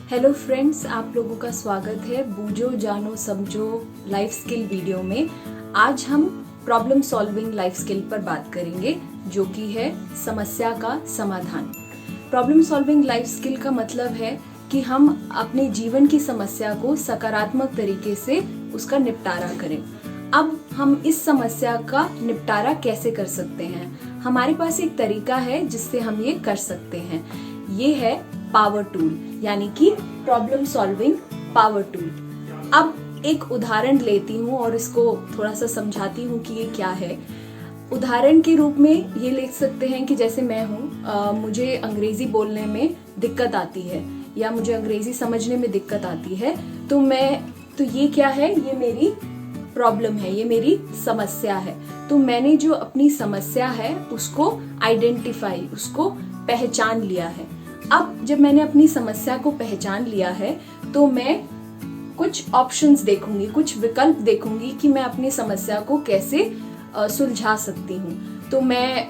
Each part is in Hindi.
हेलो फ्रेंड्स, आप लोगों का स्वागत है बूझो जानो समझो लाइफ स्किल वीडियो में। आज हम प्रॉब्लम सॉल्विंग लाइफ स्किल पर बात करेंगे, जो कि है समस्या का समाधान। प्रॉब्लम सॉल्विंग लाइफ स्किल का मतलब है कि हम अपने जीवन की समस्या को सकारात्मक तरीके से उसका निपटारा करें। अब हम इस समस्या का निपटारा कैसे कर सकते हैं? हमारे पास एक तरीका है जिससे हम ये कर सकते हैं। ये है पावर टूल, यानी कि प्रॉब्लम सॉल्विंग पावर टूल। अब एक उदाहरण लेती हूँ और इसको थोड़ा सा समझाती हूँ कि ये क्या है। उदाहरण के रूप में ये लिख सकते हैं कि जैसे मैं हूँ, मुझे अंग्रेजी बोलने में दिक्कत आती है या मुझे अंग्रेजी समझने में दिक्कत आती है, तो ये क्या है? ये मेरी प्रॉब्लम है, ये मेरी समस्या है। तो मैंने जो अपनी समस्या है उसको आइडेंटिफाई, उसको पहचान लिया है। अब जब मैंने अपनी समस्या को पहचान लिया है तो मैं कुछ ऑप्शंस देखूंगी, कुछ विकल्प देखूंगी कि मैं अपनी समस्या को कैसे सुलझा सकती हूँ। तो मैं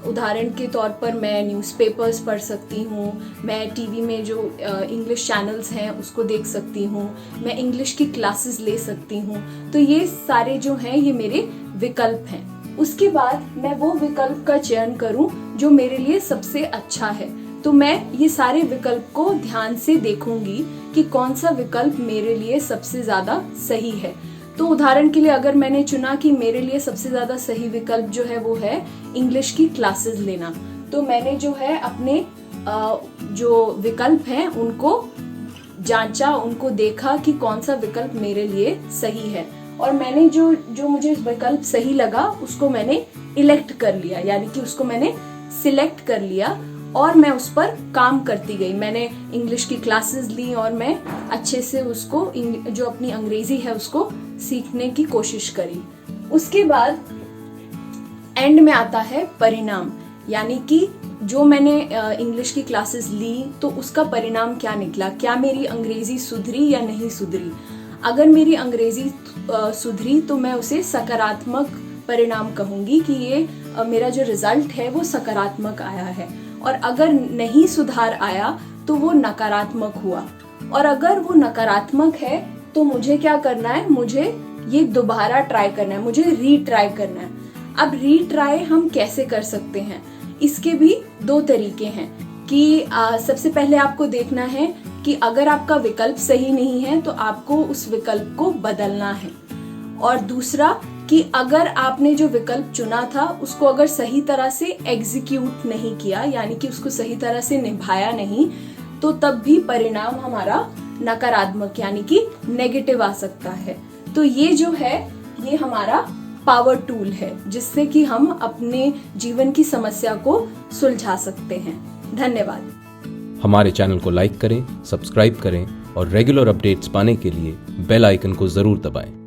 उदाहरण के तौर पर मैं न्यूज़पेपर्स पढ़ सकती हूँ, मैं टीवी में जो इंग्लिश चैनल्स हैं उसको देख सकती हूँ, मैं इंग्लिश की क्लासेस ले सकती हूँ। तो ये सारे जो हैं ये मेरे विकल्प हैं। उसके बाद मैं वो विकल्प का चयन करूं जो मेरे लिए सबसे अच्छा है। तो मैं ये सारे विकल्प को ध्यान से देखूंगी कि कौन सा विकल्प मेरे लिए सबसे ज्यादा सही है। तो उदाहरण के लिए अगर मैंने चुना कि मेरे लिए सबसे ज्यादा सही विकल्प जो है वो है इंग्लिश की क्लासेस लेना, तो मैंने जो है अपने जो विकल्प हैं उनको जांचा, उनको देखा कि कौन सा विकल्प मेरे लिए सही है, और मैंने जो मुझे विकल्प सही लगा उसको मैंने इलेक्ट कर लिया, यानी कि उसको मैंने सिलेक्ट कर लिया और मैं उस पर काम करती गई। मैंने इंग्लिश की क्लासेस ली और मैं अच्छे से उसको जो अपनी अंग्रेजी है उसको सीखने की कोशिश करी। उसके बाद एंड में आता है परिणाम, यानी कि जो मैंने इंग्लिश की क्लासेस ली तो उसका परिणाम क्या निकला, क्या मेरी अंग्रेजी सुधरी या नहीं सुधरी। अगर मेरी अंग्रेजी सुधरी तो मैं उसे सकारात्मक परिणाम कहूंगी कि ये मेरा जो रिजल्ट है वो सकारात्मक आया है, और अगर नहीं सुधार आया तो वो नकारात्मक हुआ। और अगर वो नकारात्मक है तो मुझे क्या करना है? मुझे ये दोबारा ट्राई करना है, मुझे रीट्राई करना है। अब रीट्राई हम कैसे कर सकते हैं? इसके भी दो तरीके हैं कि सबसे पहले आपको देखना है कि अगर आपका विकल्प सही नहीं है तो आपको उस विकल्प को बदलना है, और दूसरा कि अगर आपने जो विकल्प चुना था उसको अगर सही तरह से एग्जीक्यूट नहीं किया, यानी कि उसको सही तरह से निभाया नहीं, तो तब भी परिणाम हमारा नकारात्मक यानी कि नेगेटिव आ सकता है। तो ये जो है ये हमारा पावर टूल है जिससे कि हम अपने जीवन की समस्या को सुलझा सकते हैं। धन्यवाद। हमारे चैनल को लाइक करें, सब्सक्राइब करें और रेगुलर अपडेट्स पाने के लिए बेल आइकन को जरूर दबाएं।